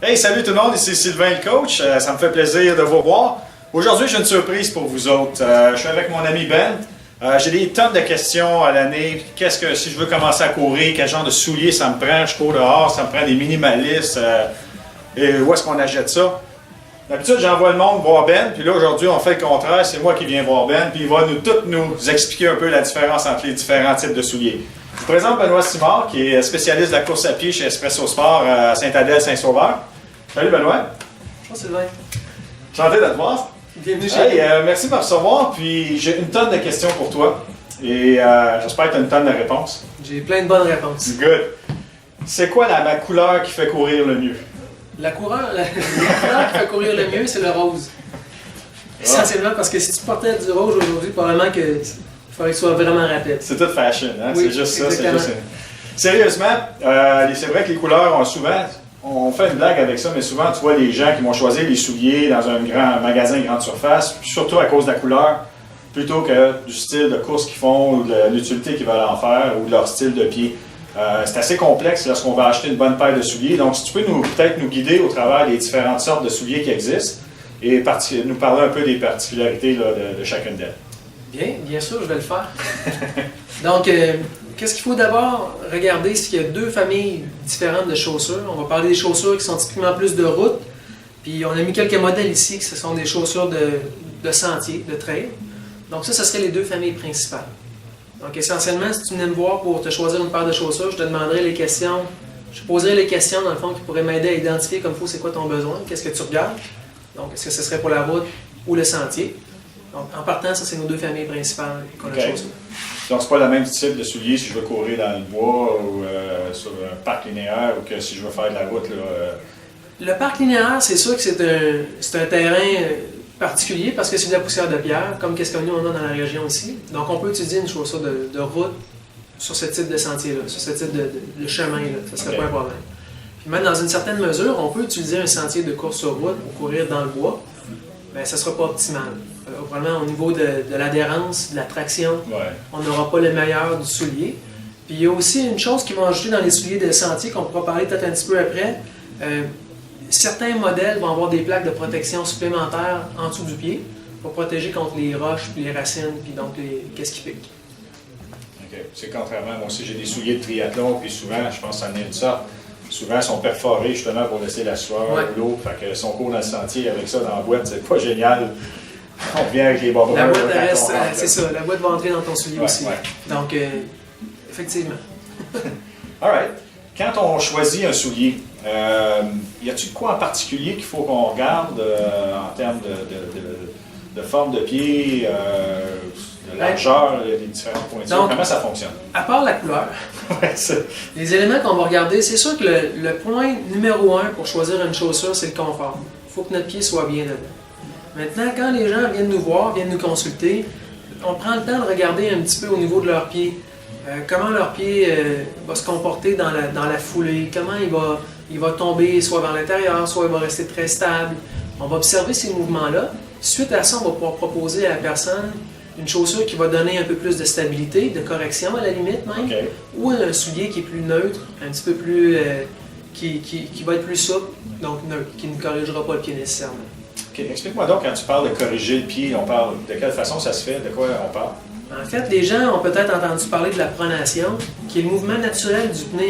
Hey, salut tout le monde, ici Sylvain le coach. Ça me fait plaisir de vous revoir. Aujourd'hui, j'ai une surprise pour vous autres. Je suis avec mon ami Ben. J'ai des tonnes de questions à l'année. Si je veux commencer à courir, quel genre de souliers ça me prend? Je cours dehors, ça me prend des minimalistes. Et où est-ce qu'on achète ça? D'habitude, j'envoie le monde voir Ben, puis là, aujourd'hui, on fait le contraire. C'est moi qui viens voir Ben, puis il va nous expliquer un peu la différence entre les différents types de souliers. Je vous présente Benoît Simard, qui est spécialiste de la course à pied chez Espresso Sport à Saint-Adèle-Saint-Sauveur. Salut Benoît. Bonjour Sylvain. Enchanté de te voir. Bienvenue chez merci de me recevoir, puis j'ai une tonne de questions pour toi. Et j'espère que tu as une tonne de réponses. J'ai plein de bonnes réponses. Good. C'est quoi ma couleur qui fait courir le mieux? La couleur qui fait courir le mieux, c'est le rose. Essentiellement parce que si tu portais du rose aujourd'hui, probablement qu'il faudrait que ce soit vraiment rapide. C'est tout fashion, hein? Oui, c'est juste ça. exactement. Sérieusement, c'est vrai que les couleurs ont souvent... On fait une blague avec ça, mais souvent, tu vois les gens qui vont choisir les souliers dans un grand magasin grande surface, surtout à cause de la couleur, plutôt que du style de course qu'ils font ou de l'utilité qu'ils veulent en faire ou de leur style de pied. C'est assez complexe lorsqu'on va acheter une bonne paire de souliers. Donc, si tu peux peut-être nous guider au travers des différentes sortes de souliers qui existent et nous parler un peu des particularités là, de chacune d'elles. Bien sûr, je vais le faire. Donc, qu'est-ce qu'il faut d'abord regarder? C'est qu'il y a deux familles différentes de chaussures. On va parler des chaussures qui sont typiquement plus de route. Puis on a mis quelques modèles ici, que ce sont des chaussures de sentier, de trail. Donc ça serait les deux familles principales. Donc essentiellement, si tu venais me voir pour te choisir une paire de chaussures, je te demanderais les questions. Je poserais les questions, dans le fond, qui pourraient m'aider à identifier comme il faut c'est quoi ton besoin, qu'est-ce que tu regardes. Donc est-ce que ce serait pour la route ou le sentier? Donc en partant, ça c'est nos deux familles principales qu'on a de chaussures. Donc, c'est pas le même type de soulier si je veux courir dans le bois ou sur un parc linéaire ou que si je veux faire de la route. Le parc linéaire, c'est sûr que c'est un terrain particulier parce que c'est de la poussière de pierre, comme qu'est-ce que nous on a dans la région ici. Donc, on peut utiliser une chaussure de route sur ce type de sentier-là, sur ce type de chemin-là. Ça serait pas un problème. Puis même dans une certaine mesure, on peut utiliser un sentier de course sur route pour courir dans le bois, mais ça ne sera pas optimal. Probablement au niveau de l'adhérence, de la traction, on n'aura pas le meilleur du soulier. Puis il y a aussi une chose qu'ils vont ajouter dans les souliers de sentier qu'on pourra parler peut-être un petit peu après. Certains modèles vont avoir des plaques de protection supplémentaires en dessous du pied pour protéger contre les roches, puis les racines, puis donc qu'est-ce qui pique. OK. C'est contrairement, moi aussi j'ai des souliers de triathlon, puis souvent, je pense que ça en est une sorte. Souvent, ils sont perforés justement pour laisser la sueur ou l'eau. Fait que si on court dans le sentier avec ça dans la boîte, c'est pas génial. On vient avec les bobbers. La boîte reste, c'est ça, la boîte va entrer dans ton soulier aussi. Ouais. Donc, effectivement. All right. Quand on choisit un soulier, y a-t-il quoi en particulier qu'il faut qu'on regarde en termes de forme de pied, de largeur, des différentes pointures? Donc, comment ça fonctionne? À part la couleur, les éléments qu'on va regarder, c'est sûr que le point numéro 1 pour choisir une chaussure, c'est le confort. Il faut que notre pied soit bien dedans. Maintenant, quand les gens viennent nous voir, viennent nous consulter, on prend le temps de regarder un petit peu au niveau de leur pied. Comment leur pied va se comporter dans la foulée, comment il va tomber soit vers l'intérieur, soit il va rester très stable. On va observer ces mouvements-là. Suite à ça, on va pouvoir proposer à la personne une chaussure qui va donner un peu plus de stabilité, de correction à la limite même, ou un soulier qui est plus neutre, un petit peu plus... qui va être plus souple, donc neutre, qui ne corrigera pas le pied nécessairement. Okay. Explique-moi donc, quand tu parles de corriger le pied, on parle de quelle façon ça se fait, de quoi on parle? En fait, les gens ont peut-être entendu parler de la pronation, qui est le mouvement naturel du pneu,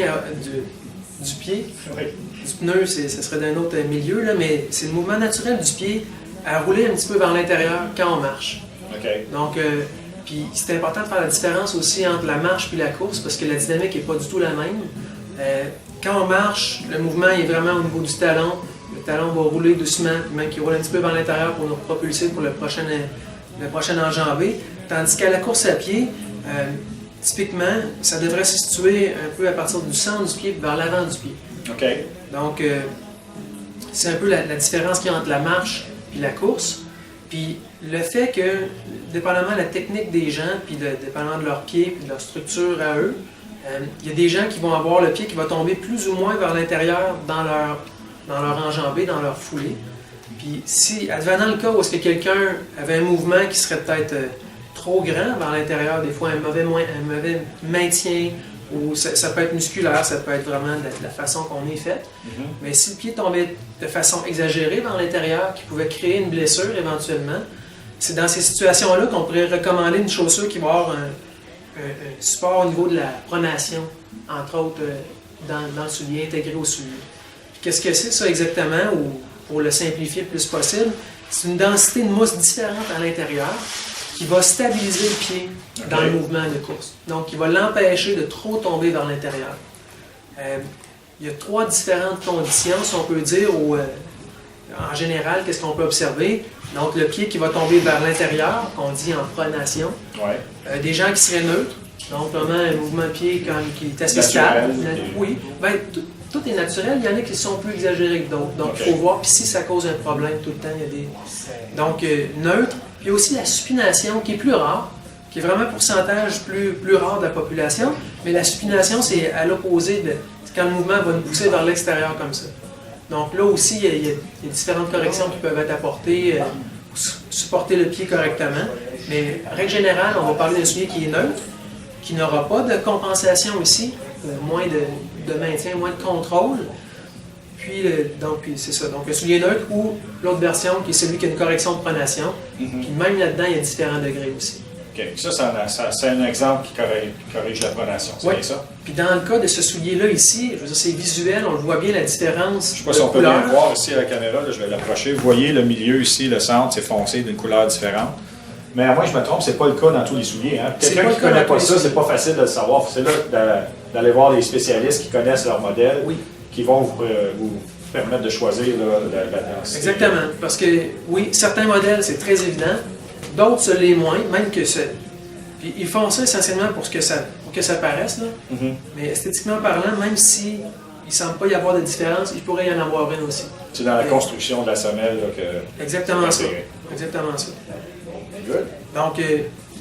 du pied. Oui. Du pneu, ce serait d'un autre milieu, là, mais c'est le mouvement naturel du pied à rouler un petit peu vers l'intérieur quand on marche. Okay. Donc, puis c'est important de faire la différence aussi entre la marche et la course, parce que la dynamique n'est pas du tout la même. Quand on marche, le mouvement est vraiment au niveau du talon. Le talon va rouler doucement, même qu'il roule un petit peu vers l'intérieur pour nous propulser pour le prochain enjambé. Tandis qu'à la course à pied, typiquement, ça devrait se situer un peu à partir du centre du pied vers l'avant du pied. Okay. Donc, c'est un peu la différence qu'il y a entre la marche et la course. Puis le fait que, dépendamment de la technique des gens, puis dépendamment de leur pied, puis de leur structure à eux, il y a des gens qui vont avoir le pied qui va tomber plus ou moins vers l'intérieur dans leur enjambée, dans leur foulée. Puis si, advenant le cas où est-ce que quelqu'un avait un mouvement qui serait peut-être trop grand vers l'intérieur, des fois un mauvais maintien, ou ça peut être musculaire, ça peut être vraiment de la façon qu'on est fait. Mais si le pied tombait de façon exagérée vers l'intérieur, qui pouvait créer une blessure éventuellement, c'est dans ces situations-là qu'on pourrait recommander une chaussure qui va avoir un support au niveau de la pronation, entre autres dans le soulier, intégré au soulier. Qu'est-ce que c'est ça exactement, ou pour le simplifier le plus possible? C'est une densité de mousse différente à l'intérieur qui va stabiliser le pied dans le mouvement de course. Donc, qui va l'empêcher de trop tomber vers l'intérieur. Il y a 3 différentes conditions, si on peut dire, en général, qu'est-ce qu'on peut observer? Donc, le pied qui va tomber vers l'intérieur, qu'on dit en pronation. Des gens qui seraient neutres, donc vraiment un mouvement de pied qui est assez stable. Oui, ben, tout est naturel. Il y en a qui sont plus exagérés que d'autres. Donc, il faut voir. Puis si ça cause un problème tout le temps, il y a des... Donc, neutre. Puis il y a aussi la supination qui est plus rare, qui est vraiment un pourcentage plus rare de la population. Mais la supination, c'est à l'opposé de quand le mouvement va nous pousser vers l'extérieur comme ça. Donc là aussi, il y a différentes corrections qui peuvent être apportées pour supporter le pied correctement. Mais règle générale, on va parler d'un soulier qui est neutre, qui n'aura pas de compensation aussi, moins de maintien, moins de contrôle. Puis c'est ça. Donc, un soulier neutre ou l'autre version qui est celui qui a une correction de pronation. Puis même là-dedans, il y a différents degrés aussi. OK. Ça, c'est un exemple qui corrige la pronation. C'est bien ça? Puis dans le cas de ce soulier-là ici, je veux dire, c'est visuel, on le voit bien la différence. Je ne sais pas si on peut bien le voir ici à la caméra, là, je vais l'approcher. Vous voyez le milieu ici, le centre, c'est foncé d'une couleur différente. Mais à moi, je me trompe, c'est pas le cas dans tous les souliers. Hein? Quelqu'un qui ne connaît pas ça, c'est pas facile de le savoir. C'est là d'aller voir les spécialistes qui connaissent leur modèle, qui vont vous permettre de choisir la densité. Exactement. Parce que, oui, certains modèles, c'est très évident. D'autres, ça l'est moins, même que ça. Puis ils font ça essentiellement pour que ça paraisse. Là. Mais esthétiquement parlant, même s'il ne semble pas y avoir de différence, il pourrait y en avoir une aussi. C'est dans la construction de la semelle là, que... Exactement ça. Exactement ça. Good. Donc,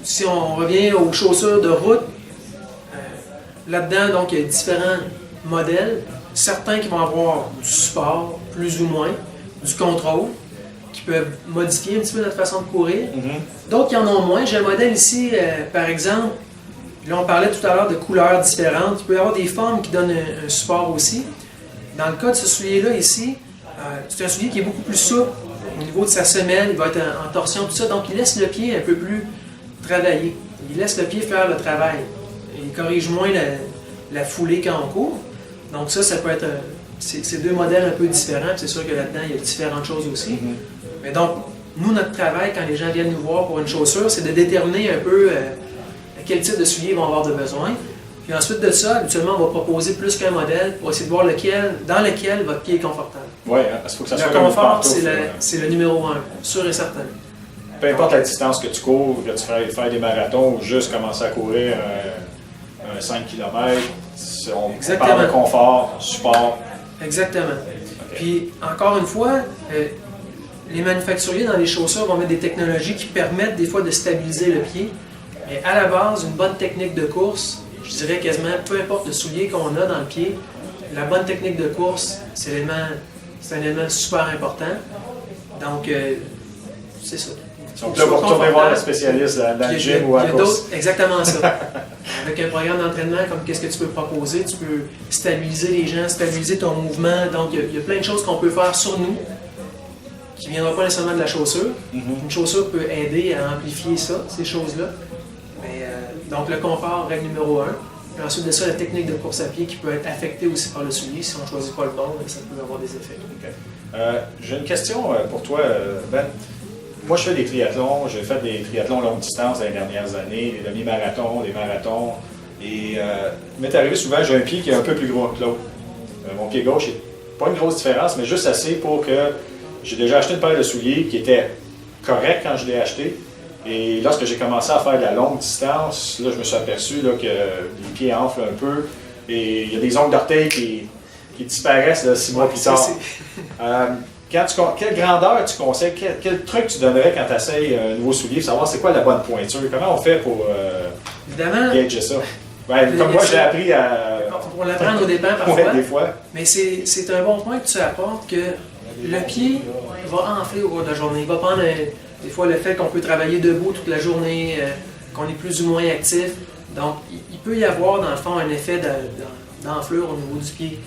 si on revient aux chaussures de route, là-dedans, donc, il y a différents modèles. Certains qui vont avoir du support, plus ou moins, du contrôle, qui peuvent modifier un petit peu notre façon de courir. D'autres qui en ont moins. J'ai un modèle ici, par exemple, là on parlait tout à l'heure de couleurs différentes. Il peut y avoir des formes qui donnent un support aussi. Dans le cas de ce soulier-là ici, c'est un soulier qui est beaucoup plus souple. Au niveau de sa semelle, il va être en torsion, tout ça. Donc il laisse le pied un peu plus travailler. Il laisse le pied faire le travail. Il corrige moins la foulée quand on court. Donc ça peut être... C'est 2 modèles un peu différents. C'est sûr que là-dedans, il y a différentes choses aussi. Mais donc, nous, notre travail, quand les gens viennent nous voir pour une chaussure, c'est de déterminer un peu quel type de souliers ils vont avoir de besoin. Puis ensuite de ça, habituellement, on va proposer plus qu'un modèle pour essayer de voir dans lequel votre pied est confortable. Oui, parce qu'il faut que ça soit comme confort, c'est le numéro 1, sûr et certain. Peu importe la distance que tu cours, que tu fais des marathons ou juste commencer à courir un 5 km, on parle de confort, support. Exactement. Puis, encore une fois, les manufacturiers dans les chaussures vont mettre des technologies qui permettent des fois de stabiliser le pied. Mais à la base, une bonne technique de course, je dirais quasiment, peu importe le soulier qu'on a dans le pied, la bonne technique de course, c'est un élément super important. Donc, c'est ça. Donc là, vous retournez voir le spécialiste dans le gym ou à la course. Exactement ça. Avec un programme d'entraînement, comme qu'est-ce que tu peux proposer, tu peux stabiliser les gens, stabiliser ton mouvement. Donc, il y a plein de choses qu'on peut faire sur nous qui ne viendront pas nécessairement de la chaussure. Une chaussure peut aider à amplifier ça, ces choses-là. Mais, donc, le confort, règle numéro 1. Puis ensuite de ça, la technique de course à pied qui peut être affectée aussi par le soulier. Si on ne choisit pas le bon, ça peut avoir des effets. Okay. J'ai une question pour toi, Ben. Moi, je fais des triathlons. J'ai fait des triathlons longue distance dans les dernières années, des demi-marathons, des marathons. Et il m'est arrivé souvent, j'ai un pied qui est un peu plus gros que l'autre. Mon pied gauche, pas une grosse différence, mais juste assez pour que j'ai déjà acheté une paire de souliers qui était correcte quand je l'ai acheté. Et lorsque j'ai commencé à faire de la longue distance, là, je me suis aperçu là, que les pieds enflent un peu. Et il y a des ongles d'orteil qui disparaissent là, 6 mois plus tard. Quelle grandeur tu conseilles, quel truc tu donnerais quand tu essayes un nouveau soulier, savoir c'est quoi la bonne pointure? Comment on fait pour gager ça? Ben, comme moi, je l'ai appris à... Pour l'apprendre au départ, parfois. Ouais, des fois. Mais c'est un bon point que tu apportes, que le pied va enfler au cours de la journée. Il va prendre, des fois, le fait qu'on peut travailler debout toute la journée, qu'on est plus ou moins actif, Donc, il peut y avoir, dans le fond, un effet d'enflure au niveau du pied.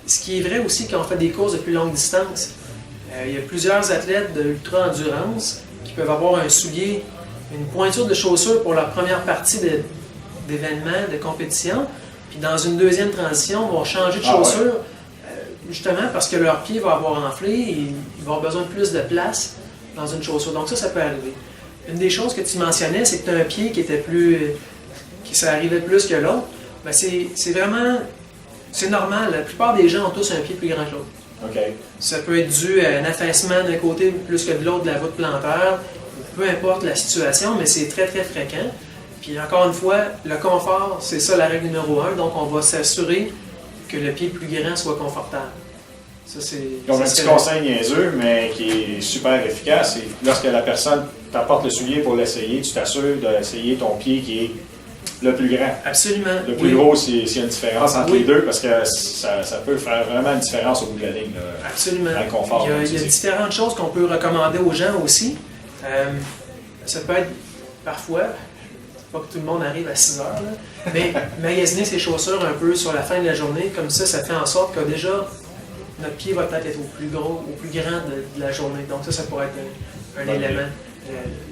Ce qui est vrai aussi quand on fait des courses de plus longue distance. Il y a plusieurs athlètes de ultra-endurance qui peuvent avoir un soulier, une pointure de chaussure pour leur première partie d'événement, de compétition. Puis dans une deuxième transition, ils vont changer de chaussure, justement parce que leur pied va avoir enflé et ils vont avoir besoin de plus de place dans une chaussure. Donc ça peut arriver. Une des choses que tu mentionnais, c'est que tu as un pied qui était qui s'arrivait plus que l'autre. Ben c'est vraiment, c'est normal. La plupart des gens ont tous un pied plus grand que l'autre. Okay. Ça peut être dû à un affaissement d'un côté plus que de l'autre de la voûte plantaire, peu importe la situation, mais c'est très très fréquent. Puis encore une fois, le confort, c'est ça la règle numéro 1, donc on va s'assurer que le pied plus grand soit confortable. Ça, donc un petit conseil niaiseux, mais qui est super efficace, c'est lorsque la personne t'apporte le soulier pour l'essayer, tu t'assures d'essayer ton pied qui est le plus grand. Absolument. Le plus gros, s'il y a une différence entre les deux, parce que ça peut faire vraiment une différence au bout de la ligne. Là, absolument. Dans le confort. Il y a différentes choses qu'on peut recommander aux gens aussi. Ça peut être parfois, pas que tout le monde arrive à 6 heures, là, mais magasiner ses chaussures un peu sur la fin de la journée, comme ça fait en sorte que déjà notre pied va peut-être être au plus gros, au plus grand de la journée. Donc ça pourrait être un élément.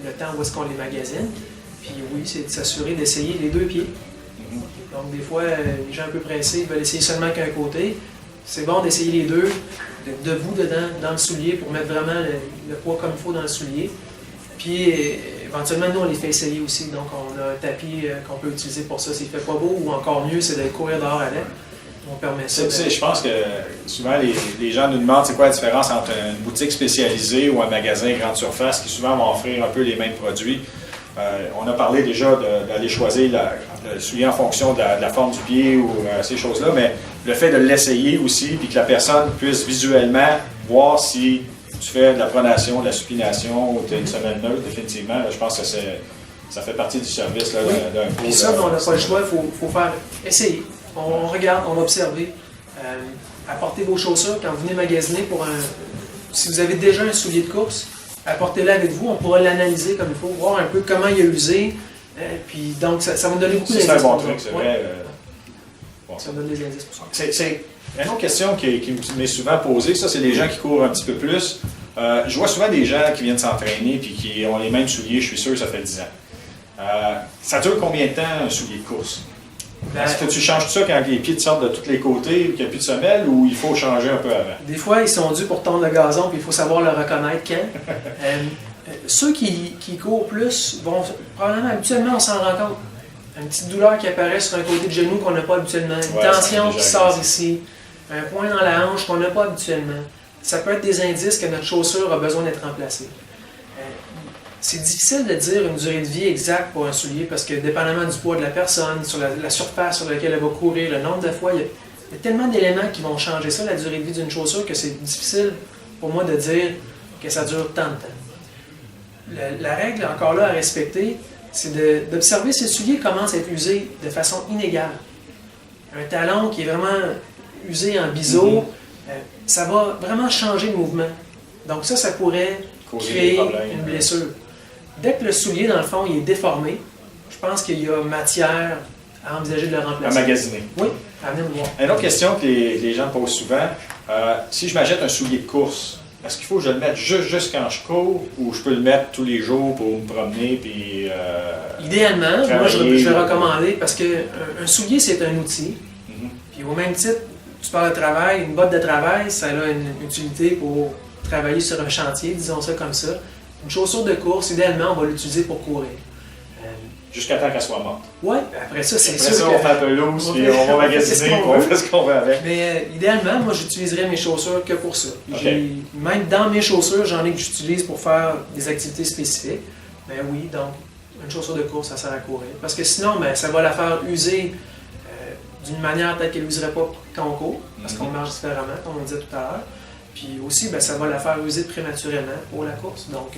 Le temps où est-ce qu'on les magasine. Puis oui, c'est de s'assurer d'essayer les deux pieds. Donc des fois, les gens un peu pressés veulent essayer seulement qu'un côté. C'est bon d'essayer les deux, debout dedans, dans le soulier, pour mettre vraiment le poids comme il faut dans le soulier. Puis éventuellement, nous, on les fait essayer aussi. Donc on a un tapis qu'on peut utiliser pour ça s'il ne fait pas beau, ou encore mieux, c'est de courir dehors avec. On permet ça. Je pense que souvent, les gens nous demandent c'est quoi la différence entre une boutique spécialisée ou un magasin grande surface qui souvent vont offrir un peu les mêmes produits. On a parlé déjà d'aller choisir le soulier en fonction de la forme du pied ou ces choses-là, mais le fait de l'essayer aussi, puis que la personne puisse visuellement voir si tu fais de la pronation, de la supination ou tu as une semelle neutre, définitivement, là, je pense que ça fait partie du service d'un cours. Puis ça, on n'a pas le choix, il faut faire essayer. On regarde, on va observer. Apportez vos chaussures quand vous venez magasiner si vous avez déjà un soulier de course, apportez-le avec vous, on pourra l'analyser comme il faut, voir un peu comment il a usé. Puis donc, ça va nous donner beaucoup d'indices. C'est un bon truc, c'est vrai. Bon, ça donne des indices pour ça. C'est une autre question qui m'est souvent posée, ça, c'est les gens qui courent un petit peu plus. Je vois souvent des gens qui viennent s'entraîner et qui ont les mêmes souliers, je suis sûr, ça fait 10 ans. Ça dure combien de temps un soulier de course? Est-ce que tu changes tout ça quand les pieds te sortent de tous les côtés, qu'il n'y a plus de semelle, ou il faut changer un peu avant? Des fois, ils sont dus pour tondre le gazon, puis il faut savoir le reconnaître quand. Ceux qui courent plus vont, probablement, habituellement, on s'en rend compte. Une petite douleur qui apparaît sur un côté de genou qu'on n'a pas habituellement, une tension qui sort ici, un point dans la hanche qu'on n'a pas habituellement. Ça peut être des indices que notre chaussure a besoin d'être remplacée. C'est difficile de dire une durée de vie exacte pour un soulier parce que dépendamment du poids de la personne, sur la surface sur laquelle elle va courir, le nombre de fois, il y a tellement d'éléments qui vont changer ça, la durée de vie d'une chaussure, que c'est difficile pour moi de dire que ça dure tant de temps. La règle, encore là, à respecter, c'est d'observer si le soulier commence à être usé de façon inégale. Un talon qui est vraiment usé en biseau, ça va vraiment changer le mouvement. Donc ça pourrait créer une blessure. Dès que le soulier, dans le fond, il est déformé, je pense qu'il y a matière à envisager de le remplacer. À magasiner. Oui, à venir me voir. Une autre question que les gens posent souvent, si je m'achète un soulier de course, est-ce qu'il faut que je le mette juste quand je cours ou je peux le mettre tous les jours pour me promener? Puis, idéalement, moi je vais recommander parce qu'un soulier, c'est un outil. Puis au même titre, tu parles de travail, une botte de travail, ça a une utilité pour travailler sur un chantier, disons ça comme ça. Une chaussure de course, idéalement, on va l'utiliser pour courir. Jusqu'à temps qu'elle soit morte. Oui, après ça, c'est sûr. Après ça, on fait un peu loose, puis on va magasiner, puis on fait ce qu'on veut avec. Mais idéalement, moi, j'utiliserais mes chaussures que pour ça. Okay. Même dans mes chaussures, j'en ai que j'utilise pour faire des activités spécifiques. Mais oui, donc, une chaussure de course, ça sert à courir. Parce que sinon, ça va la faire user d'une manière peut-être qu'elle n'userait pas quand on court, parce qu'on marche différemment, comme on disait tout à l'heure. Puis aussi, ça va la faire user prématurément pour la course. Donc,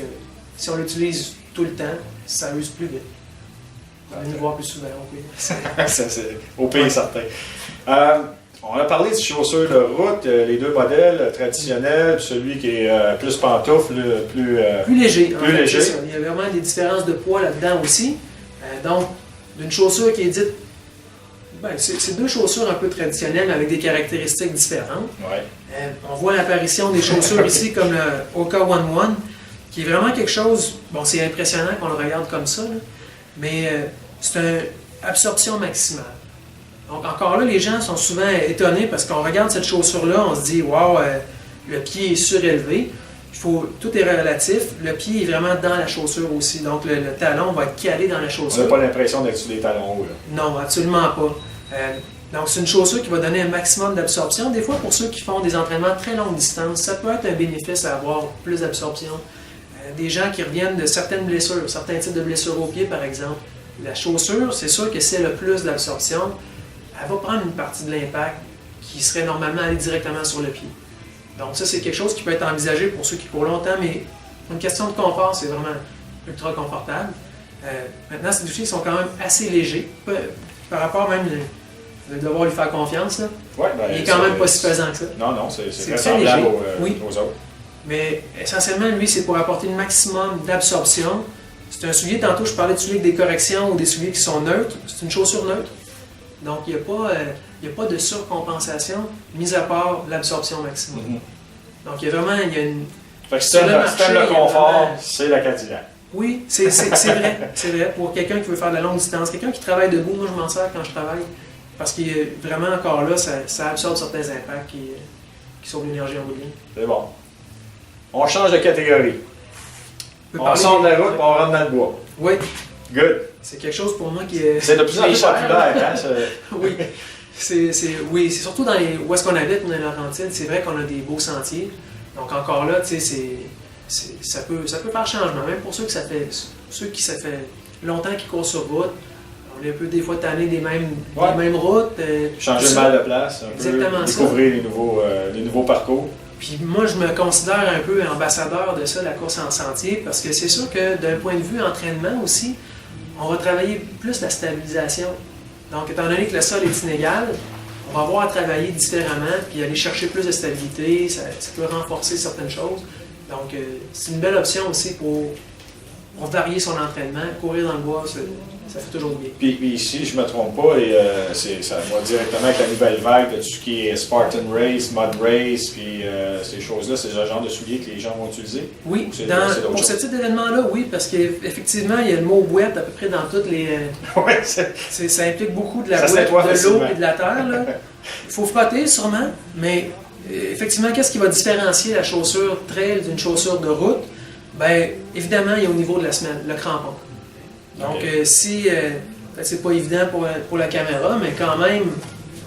si on l'utilise tout le temps, ça use plus vite. On va nous voir plus souvent au pays. C'est au pays certain. On a parlé de chaussures de route, les deux modèles traditionnels, celui qui est plus pantoufle, plus léger. Plus léger. Il y a vraiment des différences de poids là-dedans aussi. Donc, d'une chaussure qui est dite... Ben, c'est deux chaussures un peu traditionnelles, mais avec des caractéristiques différentes. Ouais. On voit l'apparition des chaussures ici, comme le Hoka One One, qui est vraiment quelque chose... Bon, c'est impressionnant qu'on le regarde comme ça, là, mais c'est une absorption maximale. Donc, encore là, les gens sont souvent étonnés parce qu'on regarde cette chaussure-là, on se dit « Wow, le pied est surélevé ». Tout est relatif. Le pied est vraiment dans la chaussure aussi. Donc, le talon va être calé dans la chaussure. On n'a pas l'impression d'être sur des talons hauts. Là. Non, absolument pas. Donc, c'est une chaussure qui va donner un maximum d'absorption. Des fois, pour ceux qui font des entraînements à très longue distance, ça peut être un bénéfice à avoir plus d'absorption. Des gens qui reviennent de certaines blessures, certains types de blessures au pied, par exemple. La chaussure, c'est sûr que c'est le plus d'absorption. Elle va prendre une partie de l'impact qui serait normalement aller directement sur le pied. Donc ça, c'est quelque chose qui peut être envisagé pour ceux qui courent longtemps, mais une question de confort, c'est vraiment ultra confortable. Maintenant, ces souliers sont quand même assez légers, par rapport même, de devoir lui faire confiance. Là. Ouais, ben, il est quand même pas si pesant que ça. Non, c'est très semblable aux autres. Mais essentiellement, lui, c'est pour apporter le maximum d'absorption. C'est un soulier, tantôt je parlais de souliers avec des corrections ou des souliers qui sont neutres. C'est une chaussure neutre. Donc, il n'y a pas de surcompensation, mis à part l'absorption maximum. Donc, il y a vraiment une... Fait que si tu aimes le confort, c'est la Cadillac. Oui, c'est vrai. C'est vrai. Pour quelqu'un qui veut faire de la longue distance, quelqu'un qui travaille debout, moi je m'en sers quand je travaille. Parce que vraiment, encore là, ça absorbe certains impacts qui sauvent l'énergie en bout de ligne. C'est bon. On change de catégorie. On sort de la route et on rentre dans le bois. Oui. Good. C'est quelque chose pour moi qui est... C'est de plus en plus populaire, hein? Oui. C'est surtout dans où est-ce qu'on habite, dans les Laurentides, c'est vrai qu'on a des beaux sentiers. Donc encore là, tu sais, ça peut faire changement. Même pour ceux ça fait longtemps qu'ils courent sur route, on est un peu des fois tanné des mêmes routes. Changer de mal de place, un peu découvrir les nouveaux parcours. Puis moi, je me considère un peu ambassadeur de ça, la course en sentier, parce que c'est sûr que d'un point de vue entraînement aussi, on va travailler plus la stabilisation. Donc, étant donné que le sol est inégal, on va avoir à travailler différemment, puis aller chercher plus de stabilité, ça peut renforcer certaines choses. Donc, c'est une belle option aussi pour varier son entraînement. Courir dans le bois, ça fait toujours bien. Puis ici, je ne me trompe pas, et ça va directement avec la nouvelle vague de tout ce qui est Spartan Race, Mud Race, puis ces choses-là, c'est le genre de souliers que les gens vont utiliser? Oui, pour ce type d'événement-là, oui, parce qu'effectivement, il y a le mot boîte à peu près dans toutes les... ça implique beaucoup de la boîte, de l'eau et de la terre. Il faut frotter sûrement, mais effectivement, qu'est-ce qui va différencier la chaussure trail d'une chaussure de route? Bien, évidemment, il y a au niveau de la semelle, le crampon. Donc, c'est pas évident pour la caméra, mais quand même...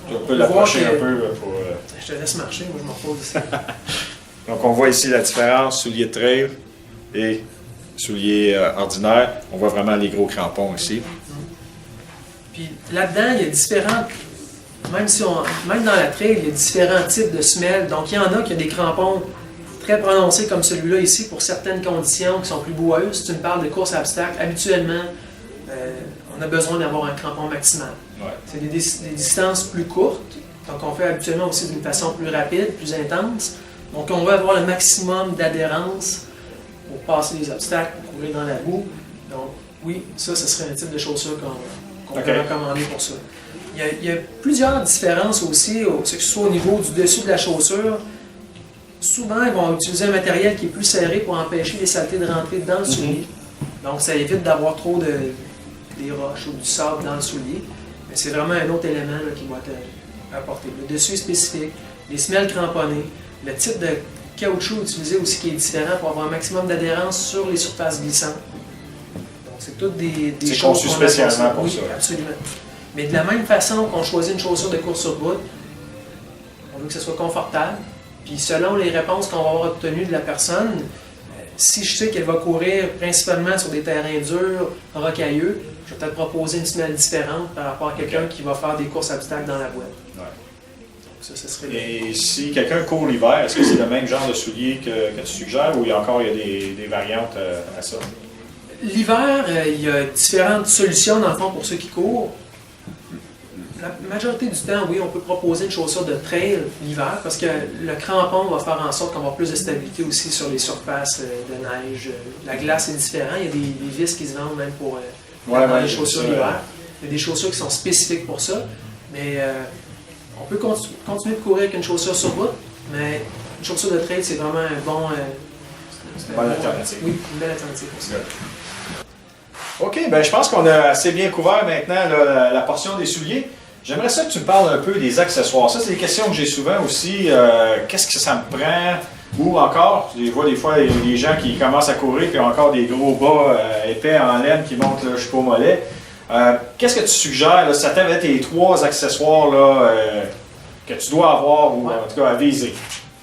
Tu peux l'approcher un peu pour... Je te laisse marcher, moi je m'en repose ici. Donc, on voit ici la différence, souliers de trail et souliers ordinaires. On voit vraiment les gros crampons ici. Puis là-dedans, il y a différentes... Même dans la trail, il y a différents types de semelles. Donc, il y en a qui ont des crampons très prononcés comme celui-là ici pour certaines conditions qui sont plus boueuses. Si tu me parles de course à obstacles, habituellement, on a besoin d'avoir un crampon maximal. Ouais. C'est des distances plus courtes, donc on fait habituellement aussi d'une façon plus rapide, plus intense. Donc on va avoir le maximum d'adhérence pour passer les obstacles, pour courir dans la boue. Donc oui, ça serait un type de chaussure qu'on peut recommander pour ça. Il y a plusieurs différences aussi, que ce soit au niveau du dessus de la chaussure. Souvent, ils vont utiliser un matériel qui est plus serré pour empêcher les saletés de rentrer dans le soulier. Donc, ça évite d'avoir trop des roches ou du sable dans le soulier. Mais c'est vraiment un autre élément là, qui va être apporté. Le dessus est spécifique, les semelles cramponnées, le type de caoutchouc utilisé aussi qui est différent pour avoir un maximum d'adhérence sur les surfaces glissantes. Donc, c'est toutes des choses conçu spécialement pour ça. Absolument. Mais de la même façon qu'on choisit une chaussure de course sur route, on veut que ce soit confortable. Puis selon les réponses qu'on va avoir obtenues de la personne, si je sais qu'elle va courir principalement sur des terrains durs, rocailleux, je vais peut-être proposer une semelle différente par rapport à quelqu'un qui va faire des courses à obstacles dans la boîte. Ouais. Donc ça serait Et si quelqu'un court l'hiver, est-ce que c'est le même genre de souliers que tu suggères ou il y a des variantes à ça? L'hiver, il y a différentes solutions dans le fond pour ceux qui courent. La majorité du temps, oui, on peut proposer une chaussure de trail l'hiver parce que le crampon va faire en sorte qu'on va avoir plus de stabilité aussi sur les surfaces de neige. La glace est différente. Il y a des vis qui se vendent même pour les chaussures l'hiver. Il y a des chaussures qui sont spécifiques pour ça, mais on peut continuer de courir avec une chaussure sur route, mais une chaussure de trail, c'est vraiment un bon... bonne alternative. Oui, une belle alternative pour ça. OK, ben je pense qu'on a assez bien couvert maintenant là, la portion des souliers. J'aimerais ça que tu me parles un peu des accessoires. Ça, c'est des questions que j'ai souvent aussi. Qu'est-ce que ça me prend? Ou encore, je vois des fois des gens qui commencent à courir qui ont encore des gros bas épais en laine qui montent là, jusqu'au mollet. Qu'est-ce que tu suggères? Là, ça t'avait tes 3 accessoires là, que tu dois avoir ou en tout cas à viser.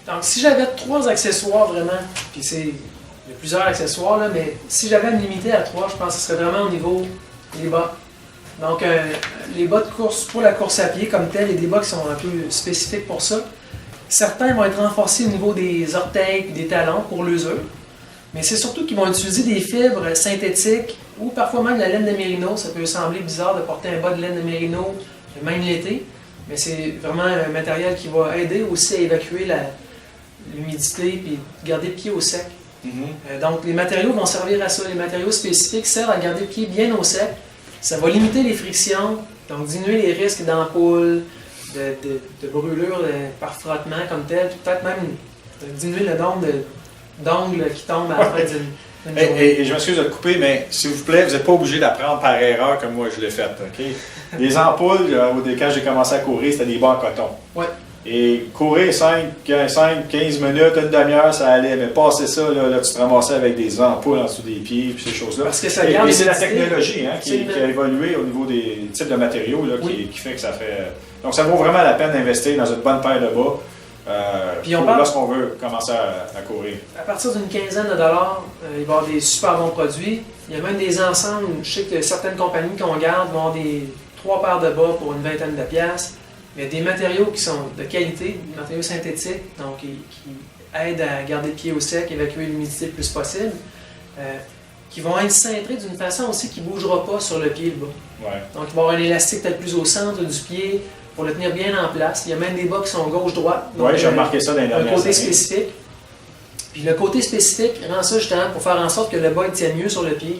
Donc, si j'avais 3 accessoires vraiment, puis il y a plusieurs accessoires, là, mais si j'avais à me limiter à 3, je pense que ce serait vraiment au niveau des bas. Donc, les bas de course, pour la course à pied comme tel, il y a des bas qui sont un peu spécifiques pour ça. Certains vont être renforcés au niveau des orteils et des talons pour l'usure. Mais c'est surtout qu'ils vont utiliser des fibres synthétiques ou parfois même la laine de mérino. Ça peut sembler bizarre de porter un bas de laine de mérino, même l'été. Mais c'est vraiment un matériel qui va aider aussi à évacuer l'humidité et garder le pied au sec. Donc, les matériaux vont servir à ça. Les matériaux spécifiques servent à garder le pied bien au sec. Ça va limiter les frictions, donc diminuer les risques d'ampoules, de brûlures par frottement comme tel, puis peut-être même diminuer le nombre d'ongles qui tombent à la fin d'une journée. Et je m'excuse de te couper, mais s'il vous plaît, vous n'êtes pas obligé d'apprendre par erreur comme moi je l'ai fait. Okay? Les ampoules, quand j'ai commencé à courir, c'était des bas en coton. Ouais. Et courir 15 minutes, une demi-heure, ça allait. Mais passer ça, là, tu te ramassais avec des ampoules en dessous des pieds et ces choses-là. Parce que ça garde et c'est la l'humidité. technologie qui a évolué au niveau des types de matériaux là, qui fait que ça fait... Donc ça vaut vraiment la peine d'investir dans une bonne paire de bas lorsqu'on veut commencer à courir. À partir d'une quinzaine de dollars, il va y avoir des super bons produits. Il y a même des ensembles, je sais que certaines compagnies qu'on garde vont avoir des 3 paires de bas pour une vingtaine de piastres. Mais des matériaux qui sont de qualité, des matériaux synthétiques, donc qui aident à garder le pied au sec, évacuer l'humidité le plus possible, qui vont être cintrés d'une façon aussi qui ne bougera pas sur le pied le bas. Ouais. Donc il va y avoir un élastique peut-être plus au centre du pied pour le tenir bien en place. Il y a même des bas qui sont gauche-droite. Oui, j'ai remarqué ça dans les dernières années. Un côté années. spécifique. Puis le côté spécifique rend ça justement pour faire en sorte que le bas il tienne mieux sur le pied,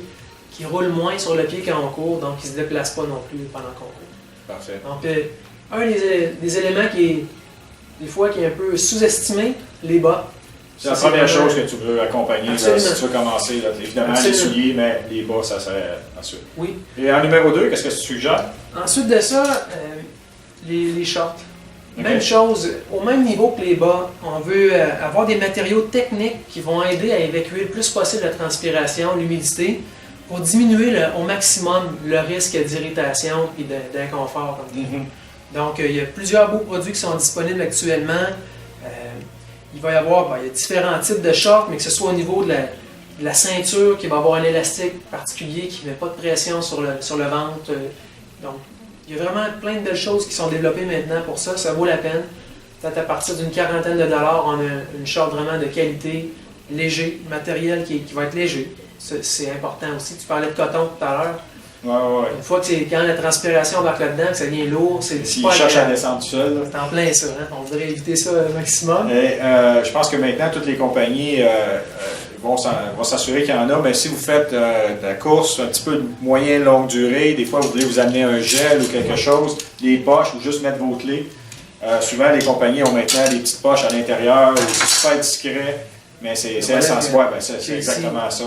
qu'il roule moins sur le pied quand on court, donc il ne se déplace pas non plus pendant qu'on court. Parfait. Donc, un des éléments qui est, des fois, qui est un peu sous-estimé, les bas. C'est la première chose que tu veux accompagner là, si tu veux commencer. Là, évidemment, Absolument. les souliers, mais les bas, ça serait ensuite. Oui. Et en numéro 2, qu'est-ce que tu suggères? Ensuite de ça, les shorts. Okay. Même chose, au même niveau que les bas, on veut avoir des matériaux techniques qui vont aider à évacuer le plus possible la transpiration, l'humidité, pour diminuer au maximum le risque d'irritation et d'inconfort. Donc, il y a plusieurs beaux produits qui sont disponibles actuellement. Il va y avoir il y a différents types de shorts, mais que ce soit au niveau de la ceinture, qui va avoir un élastique particulier qui ne met pas de pression sur le ventre. Donc, il y a vraiment plein de belles choses qui sont développées maintenant pour ça. Ça vaut la peine. Peut-être à partir d'une quarantaine de dollars, on a une short vraiment de qualité, léger, matériel qui va être léger. C'est important aussi. Tu parlais de coton tout à l'heure. Ouais. Une fois que quand la transpiration embarque là-dedans, que ça devient lourd, c'est S'ils pas cherchent à agréable. descendre tout seul. C'est en plein ça. Hein? On voudrait éviter ça au maximum. Et, je pense que maintenant, toutes les compagnies vont s'assurer qu'il y en a. Mais si vous faites de la course un petit peu de moyenne longue durée, des fois vous voulez vous amener un gel ou quelque chose, des poches ou juste mettre vos clés. Souvent, les compagnies ont maintenant des petites poches à l'intérieur, c'est super discret, mais c'est essentiel. Ouais, c'est exactement ça.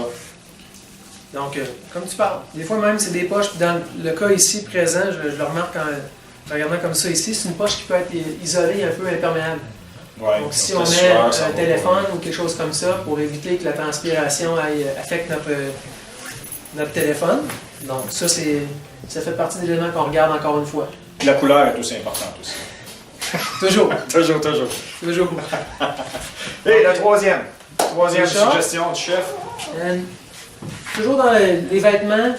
Donc, comme tu parles, des fois même c'est des poches, puis dans le cas ici présent, je le remarque en regardant comme ça ici, c'est une poche qui peut être isolée, un peu imperméable. Ouais, donc si on met un téléphone ou quelque chose comme ça pour éviter que la transpiration affecte notre téléphone, donc ça fait partie des éléments qu'on regarde encore une fois. La couleur est aussi importante aussi. Toujours. Toujours. Et la troisième suggestion du chef. Toujours dans les vêtements,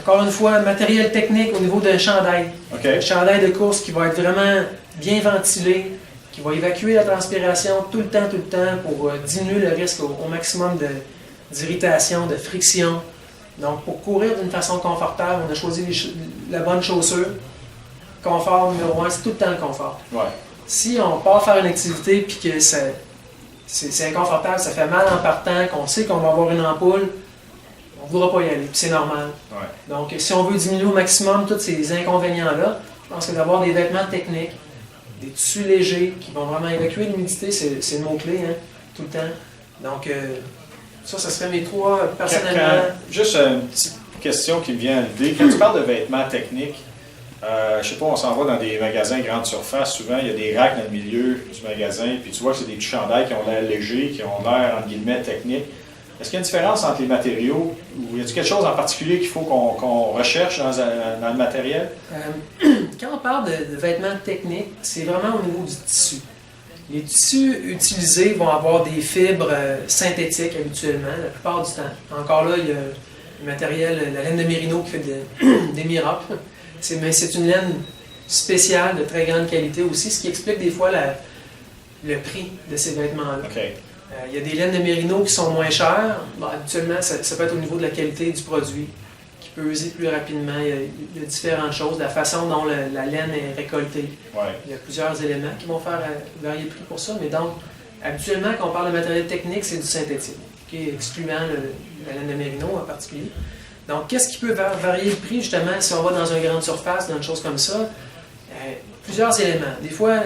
encore une fois, matériel technique au niveau d'un chandail. Okay. Un chandail de course qui va être vraiment bien ventilé, qui va évacuer la transpiration tout le temps pour diminuer le risque au maximum d'irritation, de friction. Donc, pour courir d'une façon confortable, on a choisi la bonne chaussure. Confort numéro 1, c'est tout le temps le confort. Ouais. Si on part faire une activité et que c'est inconfortable, ça fait mal en partant, qu'on sait qu'on va avoir une ampoule, on ne voudra pas y aller, puis c'est normal. Ouais. Donc, si on veut diminuer au maximum tous ces inconvénients-là, je pense que d'avoir des vêtements techniques, des tissus légers qui vont vraiment évacuer l'humidité, c'est le mot-clé, hein, tout le temps. Donc, ça serait mes trois, personnellement. Juste une petite question qui me vient à l'idée. Quand tu parles de vêtements techniques, je ne sais pas, on s'en va dans des magasins grande surface, souvent il y a des racks dans le milieu du magasin, puis tu vois que c'est des petits chandails qui ont l'air légers, qui ont l'air, entre guillemets, techniques. Est-ce qu'il y a une différence entre les matériaux, ou y a-t-il quelque chose en particulier qu'il faut qu'on recherche dans le matériel? Quand on parle de vêtements techniques, c'est vraiment au niveau du tissu. Les tissus utilisés vont avoir des fibres synthétiques habituellement, la plupart du temps. Encore là, il y a le matériel, la laine de Merino qui fait des miracles. Mais c'est une laine spéciale de très grande qualité aussi, ce qui explique des fois le prix de ces vêtements-là. Okay. Il y a des laines de Merino qui sont moins chères. Bon, habituellement, ça peut être au niveau de la qualité du produit, qui peut user plus rapidement. Il y a différentes choses, la façon dont la laine est récoltée. Ouais. Il y a plusieurs éléments qui vont faire varier le prix pour ça. Mais donc, habituellement, quand on parle de matériel technique, c'est du synthétique, excluant la laine de Merino en particulier. Donc, qu'est-ce qui peut varier le prix, justement, si on va dans une grande surface, dans une chose comme ça? Plusieurs éléments. Des fois,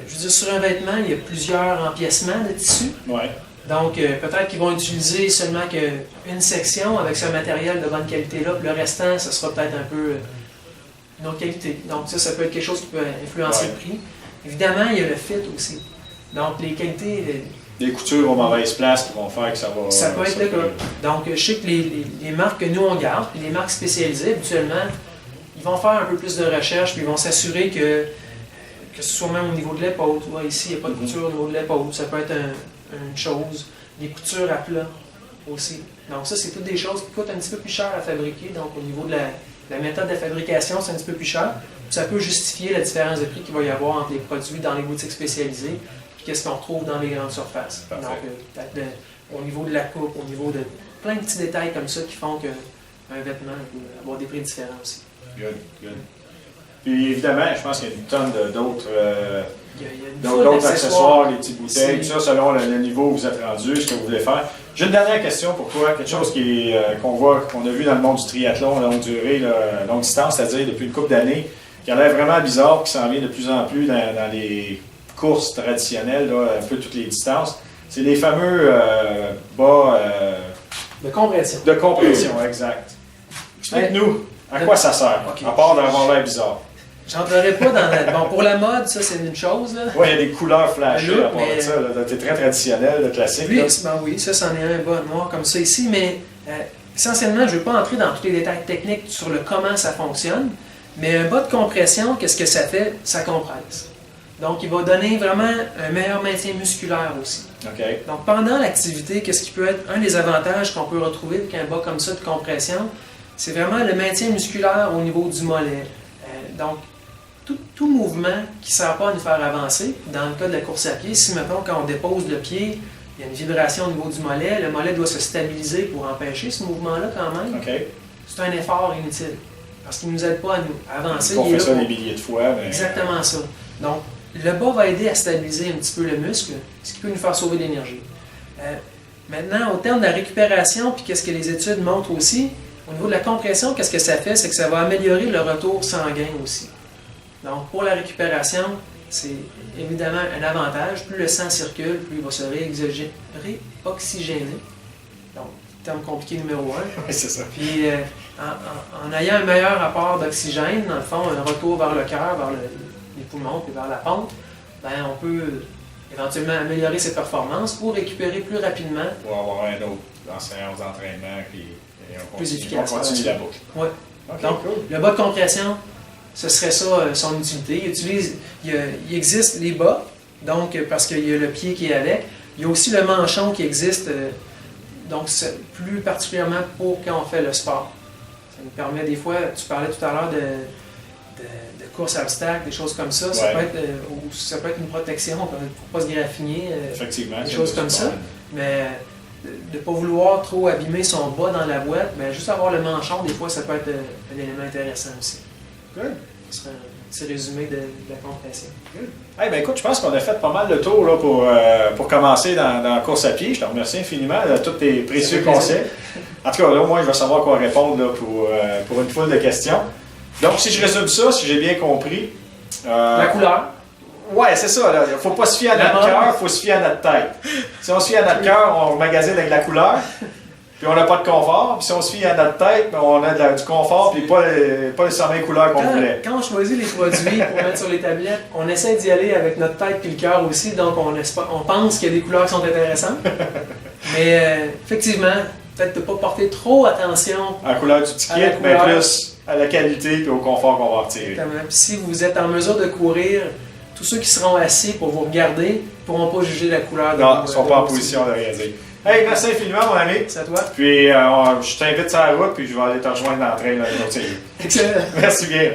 je veux dire, sur un vêtement, il y a plusieurs empiècements de tissu. Ouais. Donc, peut-être qu'ils vont utiliser seulement une section avec ce matériel de bonne qualité-là, puis le restant, ce sera peut-être un peu une autre qualité. Donc, ça peut être quelque chose qui peut influencer le prix. Évidemment, il y a le fit aussi. Donc, les qualités... Des coutures aux mauvaises places qui vont faire que ça va... Ça peut être le cas. Donc, je sais que les marques que nous, on garde, puis les marques spécialisées, habituellement, ils vont faire un peu plus de recherche, puis ils vont s'assurer que ce soit même au niveau de l'épaule. Tu vois, ici, il n'y a pas de couture au niveau de l'épaule. Ça peut être une chose. Les coutures à plat aussi. Donc, ça, c'est toutes des choses qui coûtent un petit peu plus cher à fabriquer. Donc, au niveau de la méthode de fabrication, c'est un petit peu plus cher. Puis ça peut justifier la différence de prix qu'il va y avoir entre les produits dans les boutiques spécialisées qu'est-ce qu'on retrouve dans les grandes surfaces. Parfait. Donc, peut-être au niveau de la coupe, au niveau de plein de petits détails comme ça qui font qu'un vêtement peut avoir des prix différents aussi. Good, good. Puis évidemment, je pense qu'il y a une tonne d'autres accessoires, les petites bouteilles, tout ça, selon le niveau où vous êtes rendu, ce que vous voulez faire. J'ai une dernière question pour toi, quelque chose qu'on a vu dans le monde du triathlon longue durée, longue distance, c'est-à-dire depuis une couple d'années, qui a l'air vraiment bizarre, qui s'en vient de plus en plus dans les courses traditionnelles, là, un peu toutes les distances. C'est les fameux bas... de compression. De compression, exact. Explique-nous, à quoi ça sert, à part d'avoir l'air bizarre. J'entrerai pas dans la... Bon, pour la mode, ça, c'est une chose. Oui, il y a des couleurs flashées à part de ça. C'est très traditionnel, le classique. Oui, oui, ça, c'en est un bas noir comme ça ici, mais essentiellement, je ne vais pas entrer dans tous les détails techniques sur le comment ça fonctionne, mais un bas de compression, qu'est-ce que ça fait? Ça compresse. Donc, il va donner vraiment un meilleur maintien musculaire aussi. Okay. Donc, pendant l'activité, qu'est-ce qui peut être un des avantages qu'on peut retrouver avec un bas comme ça de compression? C'est vraiment le maintien musculaire au niveau du mollet. Donc, tout mouvement qui ne sert pas à nous faire avancer, dans le cas de la course à pied, si mettons quand on dépose le pied, il y a une vibration au niveau du mollet, le mollet doit se stabiliser pour empêcher ce mouvement-là quand même. Okay. C'est un effort inutile, parce qu'il ne nous aide pas à nous avancer. On fait ça des milliers de fois. Mais... Exactement ça. Donc, le bas va aider à stabiliser un petit peu le muscle, ce qui peut nous faire sauver de l'énergie. Maintenant, au terme de la récupération, puis qu'est-ce que les études montrent aussi, au niveau de la compression, qu'est-ce que ça fait? C'est que ça va améliorer le retour sanguin aussi. Donc, pour la récupération, c'est évidemment un avantage. Plus le sang circule, plus il va se réoxygéner. Donc, terme compliqué numéro 1. Oui, c'est ça. Puis, en ayant un meilleur apport d'oxygène, dans le fond, un retour vers le cœur, vers les poumons, puis vers la pompe, ben, on peut éventuellement améliorer ses performances pour récupérer plus rapidement. Pour avoir un autre en séance d'entraînement, puis plus efficace. On continue la boucle. Oui. Okay, donc, cool. Le bas de compression, ce serait ça son utilité. Il existe les bas, donc parce qu'il y a le pied qui est avec. Il y a aussi le manchon qui existe, donc plus particulièrement pour quand on fait le sport. Ça nous permet des fois, tu parlais tout à l'heure de course à obstacles, des choses comme ça. Ouais. Ça peut être une protection pour ne pas se graffiner, effectivement, des choses comme ça. Mais de ne pas vouloir trop abîmer son bas dans la boîte, mais juste avoir le manchon, des fois, ça peut être un élément intéressant aussi. Good. Ce serait petit résumé de la compression. Hey, ben écoute, je pense qu'on a fait pas mal de tours là, pour commencer dans la course à pied. Je te remercie infiniment de tous tes précieux conseils. En tout cas, là, moi, je vais savoir quoi répondre là, pour une foule de questions. Donc, si je résume ça, si j'ai bien compris... La couleur. Ouais, c'est ça. Il ne faut pas se fier à notre cœur, il faut se fier à notre tête. Si on se fie à notre cœur, on magasine avec la couleur, puis on n'a pas de confort. Puis si on se fie à notre tête, ben, on a du confort, puis pas nécessairement les couleurs qu'on voulait. Quand on choisit les produits pour mettre sur les tablettes, on essaie d'y aller avec notre tête et le cœur aussi. Donc, on pense qu'il y a des couleurs qui sont intéressantes. Mais effectivement, peut-être de ne pas porter trop attention à la couleur du ticket, mais plus à la qualité et au confort qu'on va retirer. Exactement. Puis si vous êtes en mesure de courir, tous ceux qui seront assis pour vous regarder ne pourront pas juger la couleur de non, ils ne sont pas en position de rien dire. Hey, merci infiniment, mon ami. C'est à toi. Puis, je t'invite sur la route, puis je vais aller te rejoindre dans le train. Excellent. Merci bien.